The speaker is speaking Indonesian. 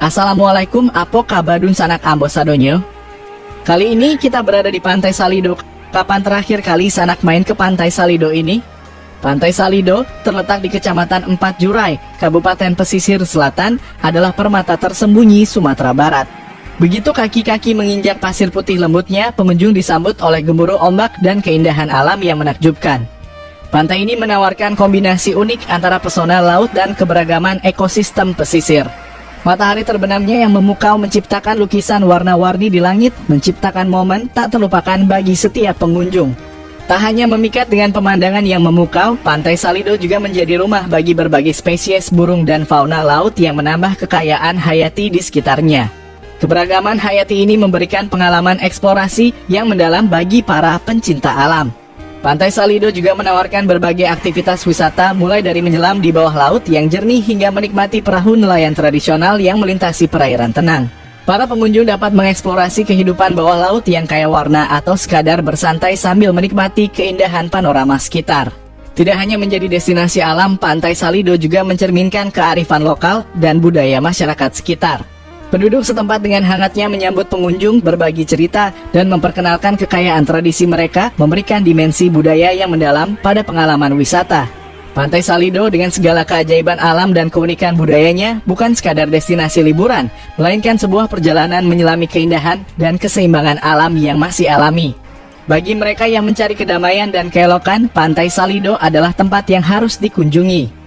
Assalamualaikum, apa kabadun sanak ambosadonyo? Kali ini kita berada di Pantai Salido. Kapan terakhir kali sanak main ke Pantai Salido ini? Pantai Salido terletak di Kecamatan Empat Jurai, Kabupaten Pesisir Selatan, adalah permata tersembunyi Sumatera Barat. Begitu kaki-kaki menginjak pasir putih lembutnya, pengunjung disambut oleh gemuruh ombak dan keindahan alam yang menakjubkan. Pantai ini menawarkan kombinasi unik antara pesona laut dan keberagaman ekosistem pesisir. Matahari terbenamnya yang memukau menciptakan lukisan warna-warni di langit, menciptakan momen tak terlupakan bagi setiap pengunjung. Tak hanya memikat dengan pemandangan yang memukau, Pantai Salido juga menjadi rumah bagi berbagai spesies burung dan fauna laut yang menambah kekayaan hayati di sekitarnya. Keberagaman hayati ini memberikan pengalaman eksplorasi yang mendalam bagi para pencinta alam. Pantai Salido juga menawarkan berbagai aktivitas wisata mulai dari menyelam di bawah laut yang jernih hingga menikmati perahu nelayan tradisional yang melintasi perairan tenang. Para pengunjung dapat mengeksplorasi kehidupan bawah laut yang kaya warna atau sekadar bersantai sambil menikmati keindahan panorama sekitar. Tidak hanya menjadi destinasi alam, Pantai Salido juga mencerminkan kearifan lokal dan budaya masyarakat sekitar. Penduduk setempat dengan hangatnya menyambut pengunjung, berbagi cerita, dan memperkenalkan kekayaan tradisi mereka, memberikan dimensi budaya yang mendalam pada pengalaman wisata. Pantai Salido dengan segala keajaiban alam dan keunikan budayanya bukan sekadar destinasi liburan, melainkan sebuah perjalanan menyelami keindahan dan keseimbangan alam yang masih alami. Bagi mereka yang mencari kedamaian dan keelokan, Pantai Salido adalah tempat yang harus dikunjungi.